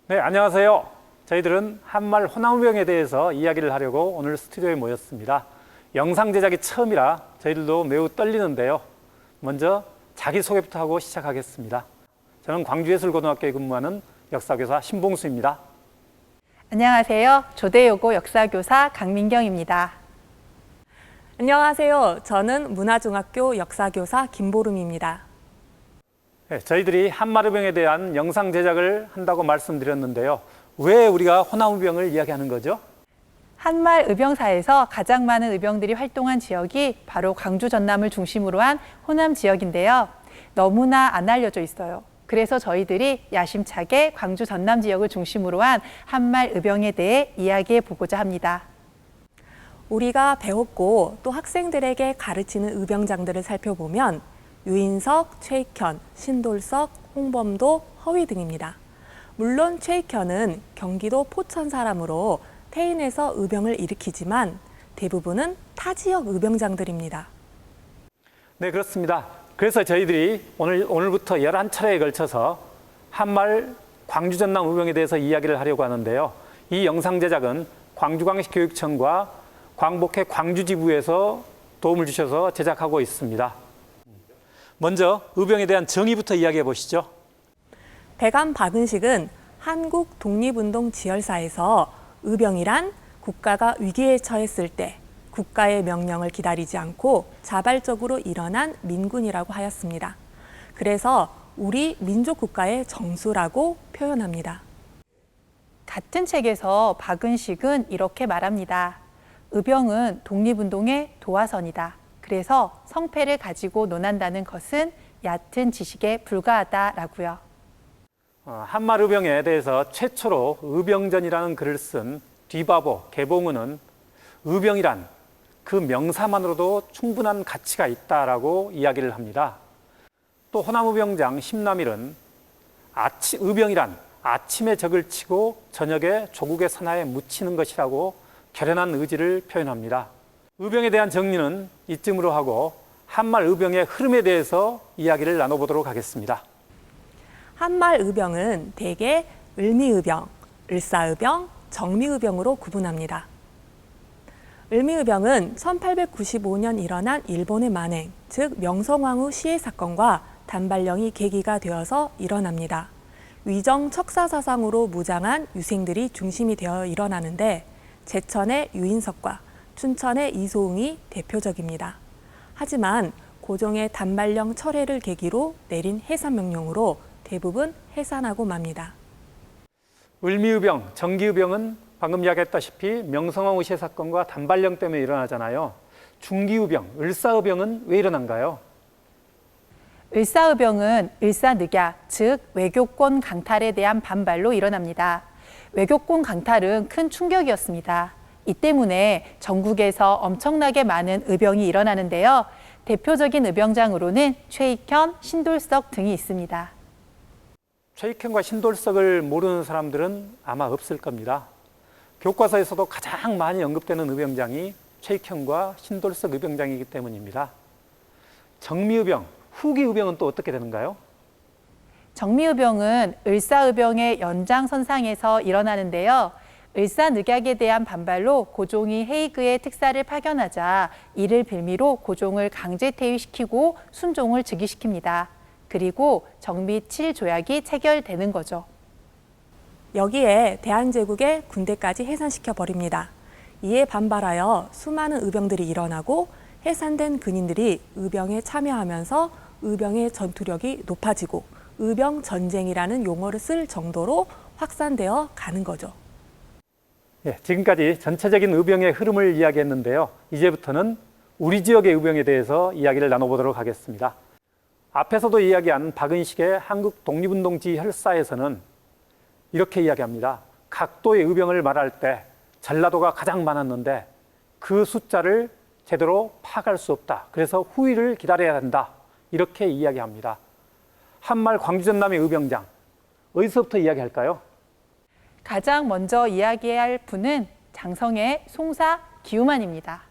네, 안녕하세요. 저희들은 한말 호남우병에 대해서 이야기를 하려고 오늘 스튜디오에 모였습니다. 영상 제작이 처음이라 저희들도 매우 떨리는데요. 먼저 자기소개부터 하고 시작하겠습니다. 저는 광주예술고등학교에 근무하는 역사교사 신봉수입니다. 안녕하세요. 조대여고 역사교사 강민경입니다. 안녕하세요. 저는 문화중학교 역사교사 김보름입니다. 네, 저희들이 한말의병에 대한 영상 제작을 한다고 말씀드렸는데요. 왜 우리가 호남의병을 이야기하는 거죠? 한말 의병사에서 가장 많은 의병들이 활동한 지역이 바로 광주 전남을 중심으로 한 호남 지역인데요. 너무나 안 알려져 있어요. 그래서 저희들이 야심차게 광주 전남 지역을 중심으로 한 한말 의병에 대해 이야기해 보고자 합니다. 우리가 배웠고 또 학생들에게 가르치는 의병장들을 살펴보면 유인석, 최익현, 신돌석, 홍범도, 허위 등입니다. 물론 최익현은 경기도 포천 사람으로 태인에서 의병을 일으키지만 대부분은 타 지역 의병장들입니다. 네, 그렇습니다. 그래서 저희들이 오늘부터 11차례에 걸쳐서 한말 광주 전남 의병에 대해서 이야기를 하려고 하는데요. 이 영상 제작은 광주광역시교육청과 광복회 광주지부에서 도움을 주셔서 제작하고 있습니다. 먼저 의병에 대한 정의부터 이야기해 보시죠. 배감 박은식은 한국 독립운동 지열사에서 의병이란 국가가 위기에 처했을 때 국가의 명령을 기다리지 않고 자발적으로 일어난 민군이라고 하였습니다. 그래서 우리 민족 국가의 정수라고 표현합니다. 같은 책에서 박은식은 이렇게 말합니다. 의병은 독립운동의 도화선이다. 그래서 성패를 가지고 논한다는 것은 얕은 지식에 불과하다라고요. 한말 의병에 대해서 최초로 의병전이라는 글을 쓴 뒤바보 개봉은은 의병이란 그 명사만으로도 충분한 가치가 있다라고 이야기를 합니다. 또 호남의병장 심남일은 의병이란 아침에 적을 치고 저녁에 조국의 선하에 묻히는 것이라고 결연한 의지를 표현합니다. 의병에 대한 정리는 이쯤으로 하고 한말 의병의 흐름에 대해서 이야기를 나눠보도록 하겠습니다. 한말 의병은 대개 을미의병, 을사의병, 정미의병으로 구분합니다. 을미의병은 1895년 일어난 일본의 만행, 즉 명성황후 시해 사건과 단발령이 계기가 되어서 일어납니다. 위정 척사 사상으로 무장한 유생들이 중심이 되어 일어나는데 제천의 유인석과 춘천의 이소웅이 대표적입니다. 하지만 고종의 단발령 철회를 계기로 내린 해산명령으로 대부분 해산하고 맙니다. 을미의병, 정기의병은 방금 이야기했다시피 명성황후 시해 사건과 단발령 때문에 일어나잖아요. 중기의병, 을사의병은 왜 일어난가요? 을사의병은 을사늑약, 즉 외교권 강탈에 대한 반발로 일어납니다. 외교권 강탈은 큰 충격이었습니다. 이 때문에 전국에서 엄청나게 많은 의병이 일어나는데요. 대표적인 의병장으로는 최익현, 신돌석 등이 있습니다. 최익현과 신돌석을 모르는 사람들은 아마 없을 겁니다. 교과서에서도 가장 많이 언급되는 의병장이 최익현과 신돌석 의병장이기 때문입니다. 정미의병, 후기의병은 또 어떻게 되는가요? 정미의병은 을사의병의 연장선상에서 일어나는데요. 을사늑약에 대한 반발로 고종이 헤이그에 특사를 파견하자 이를 빌미로 고종을 강제 퇴위시키고 순종을 즉위시킵니다. 그리고 정미 7조약이 체결되는 거죠. 여기에 대한제국의 군대까지 해산시켜버립니다. 이에 반발하여 수많은 의병들이 일어나고 해산된 군인들이 의병에 참여하면서 의병의 전투력이 높아지고 의병전쟁이라는 용어를 쓸 정도로 확산되어 가는 거죠. 예, 지금까지 전체적인 의병의 흐름을 이야기했는데요. 이제부터는 우리 지역의 의병에 대해서 이야기를 나눠보도록 하겠습니다. 앞에서도 이야기한 박은식의 한국 독립운동지 혈사에서는 이렇게 이야기합니다. 각도의 의병을 말할 때 전라도가 가장 많았는데 그 숫자를 제대로 파악할 수 없다. 그래서 후위를 기다려야 한다. 이렇게 이야기합니다. 한말 광주 전남의 의병장, 어디서부터 이야기할까요? 가장 먼저 이야기할 분은 장성의 송사 기우만입니다.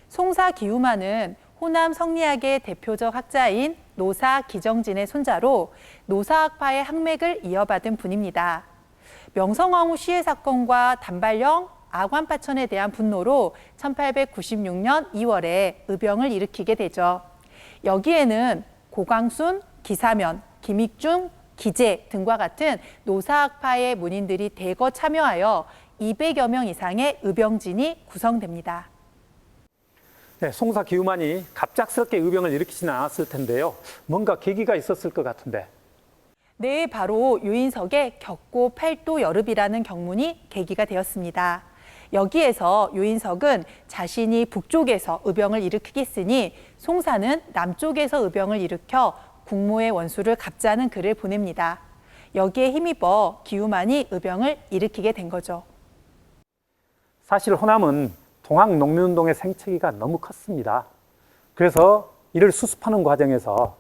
송사 기우만은 호남 성리학의 대표적 학자인 노사 기정진의 손자로 노사학파의 학맥을 이어받은 분입니다. 명성황후 시해 사건과 단발령 아관파천에 대한 분노로 1896년 2월에 의병을 일으키게 되죠. 여기에는 고광순, 기사면, 김익중, 기재 등과 같은 노사학파의 문인들이 대거 참여하여 200여 명 이상의 의병진이 구성됩니다. 네, 송사 기우만이 갑작스럽게 의병을 일으키지는 않았을 텐데요. 뭔가 계기가 있었을 것 같은데. 네, 바로 유인석의 격고 8도 여릅이라는 경문이 계기가 되었습니다. 여기에서 유인석은 자신이 북쪽에서 의병을 일으키겠으니 송사는 남쪽에서 의병을 일으켜 국모의 원수를 갚자는 글을 보냅니다. 여기에 힘입어 기우만이 의병을 일으키게 된 거죠. 사실 호남은 동학농민운동의 생채기가 너무 컸습니다. 그래서 이를 수습하는 과정에서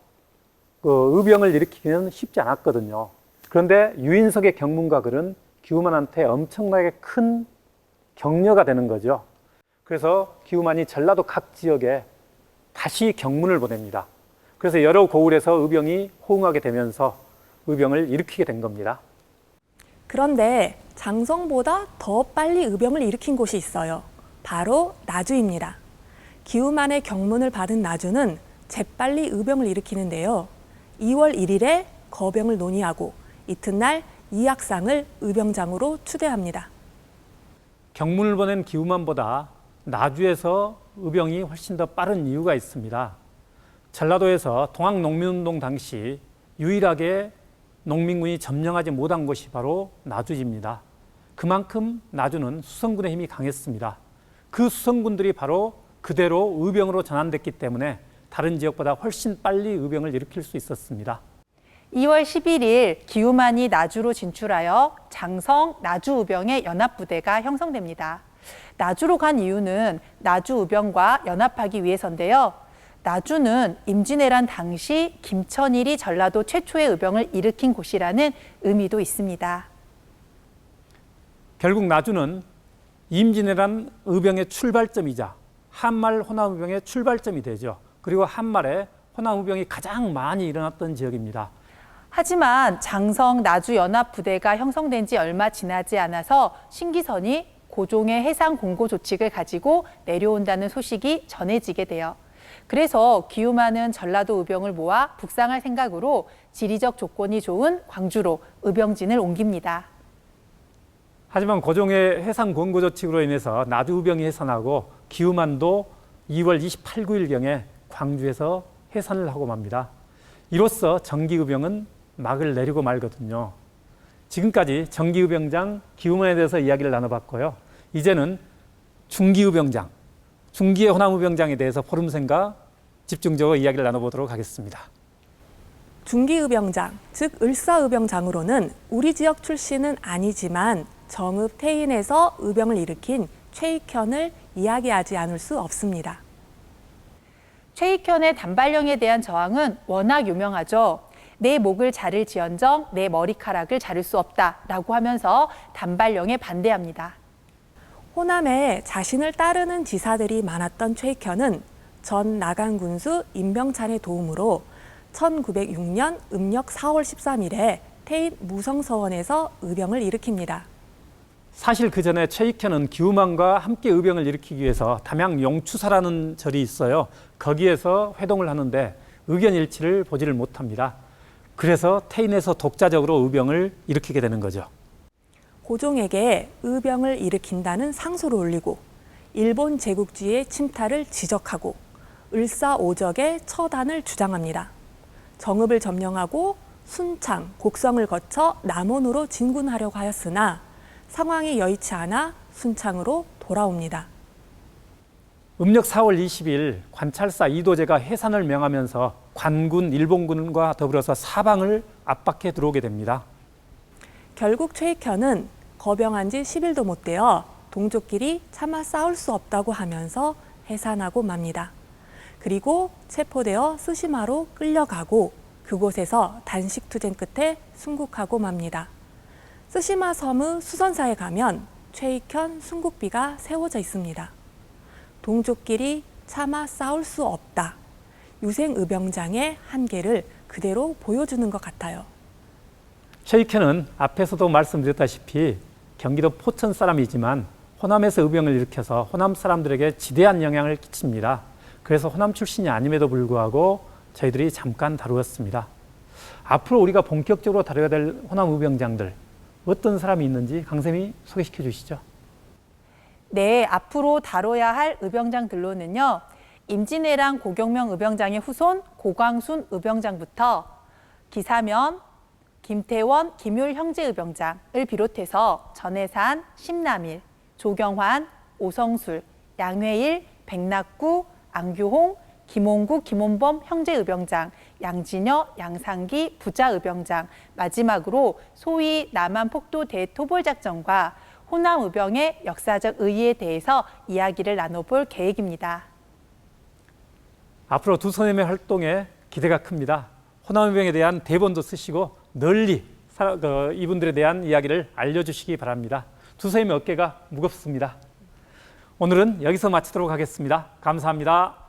의병을 일으키기는 쉽지 않았거든요. 그런데 유인석의 경문과 글은 기우만한테 엄청나게 큰 격려가 되는 거죠. 그래서 기우만이 전라도 각 지역에 다시 경문을 보냅니다. 그래서 여러 고을에서 의병이 호응하게 되면서 의병을 일으키게 된 겁니다. 그런데 장성보다 더 빨리 의병을 일으킨 곳이 있어요. 바로 나주입니다. 기우만의 경문을 받은 나주는 재빨리 의병을 일으키는데요. 2월 1일에 거병을 논의하고 이튿날 이학상을 의병장으로 추대합니다. 경문을 보낸 기우만보다 나주에서 의병이 훨씬 더 빠른 이유가 있습니다. 전라도에서 동학농민운동 당시 유일하게 농민군이 점령하지 못한 곳이 바로 나주입니다. 그만큼 나주는 수성군의 힘이 강했습니다. 그 수성군들이 바로 그대로 의병으로 전환됐기 때문에 다른 지역보다 훨씬 빨리 의병을 일으킬 수 있었습니다. 2월 11일 기우만이 나주로 진출하여 장성 나주의병의 연합부대가 형성됩니다. 나주로 간 이유는 나주의병과 연합하기 위해서인데요. 나주는 임진왜란 당시 김천일이 전라도 최초의 의병을 일으킨 곳이라는 의미도 있습니다. 결국 나주는 임진왜란 의병의 출발점이자 한말 호남의병의 출발점이 되죠. 그리고 한말에 호남의병이 가장 많이 일어났던 지역입니다. 하지만 장성 나주 연합부대가 형성된 지 얼마 지나지 않아서 신기선이 고종의 해상 공고 조칙을 가지고 내려온다는 소식이 전해지게 돼요. 그래서 기우만은 전라도 의병을 모아 북상할 생각으로 지리적 조건이 좋은 광주로 의병진을 옮깁니다. 하지만 고종의 해상 공고 조칙으로 인해서 나주 의병이 해산하고 기우만도 2월 28, 9일경에 광주에서 해산을 하고 맙니다. 이로써 정기의병은 막을 내리고 말거든요. 지금까지 정기의병장 기우만에 대해서 이야기를 나눠봤고요. 이제는 중기의병장, 중기의 호남의병장에 대해서 포럼생과 집중적으로 이야기를 나눠보도록 하겠습니다. 중기의병장, 즉 을사의병장으로는 우리 지역 출신은 아니지만 정읍 태인에서 의병을 일으킨 최익현을 이야기하지 않을 수 없습니다. 최익현의 단발령에 대한 저항은 워낙 유명하죠. 내 목을 자를지언정 내 머리카락을 자를 수 없다라고 하면서 단발령에 반대합니다. 호남에 자신을 따르는 지사들이 많았던 최익현은 전 나간군수 임병찬의 도움으로 1906년 음력 4월 13일에 태인 무성서원에서 의병을 일으킵니다. 사실 그 전에 최익현은 기우만과 함께 의병을 일으키기 위해서 담양 용추사라는 절이 있어요. 거기에서 회동을 하는데 의견 일치를 보지를 못합니다. 그래서 태인에서 독자적으로 의병을 일으키게 되는 거죠. 고종에게 의병을 일으킨다는 상소를 올리고 일본 제국주의의 침탈을 지적하고 을사오적의 처단을 주장합니다. 정읍을 점령하고 순창, 곡성을 거쳐 남원으로 진군하려고 하였으나 상황이 여의치 않아 순창으로 돌아옵니다. 음력 4월 20일 관찰사 이도재가 해산을 명하면서 관군, 일본군과 더불어서 사방을 압박해 들어오게 됩니다. 결국 최익현은 거병한 지 10일도 못 되어 동족끼리 차마 싸울 수 없다고 하면서 해산하고 맙니다. 그리고 체포되어 스시마로 끌려가고 그곳에서 단식투쟁 끝에 순국하고 맙니다. 스시마 섬의 수선사에 가면 최익현 순국비가 세워져 있습니다. 동족끼리 차마 싸울 수 없다. 유생의병장의 한계를 그대로 보여주는 것 같아요. 최익현은 앞에서도 말씀드렸다시피 경기도 포천 사람이지만 호남에서 의병을 일으켜서 호남 사람들에게 지대한 영향을 끼칩니다. 그래서 호남 출신이 아님에도 불구하고 저희들이 잠깐 다루었습니다. 앞으로 우리가 본격적으로 다뤄야 될 호남 의병장들 어떤 사람이 있는지 강쌤이 소개시켜 주시죠. 네, 앞으로 다뤄야 할 의병장들로는요. 임진왜란 고경명 의병장의 후손 고광순 의병장부터 기사면, 김태원, 김율 형제 의병장을 비롯해서 전해산, 심남일, 조경환, 오성술, 양회일, 백낙구, 안규홍, 김홍구, 김홍범 형제 의병장, 양진여, 양상기, 부자 의병장, 마지막으로 소위 남한 폭도 대토벌 작전과 호남 의병의 역사적 의의에 대해서 이야기를 나눠볼 계획입니다. 앞으로 두 선생님의 활동에 기대가 큽니다. 호남 의병에 대한 대본도 쓰시고 널리 이분들에 대한 이야기를 알려주시기 바랍니다. 두 선생님의 어깨가 무겁습니다. 오늘은 여기서 마치도록 하겠습니다. 감사합니다.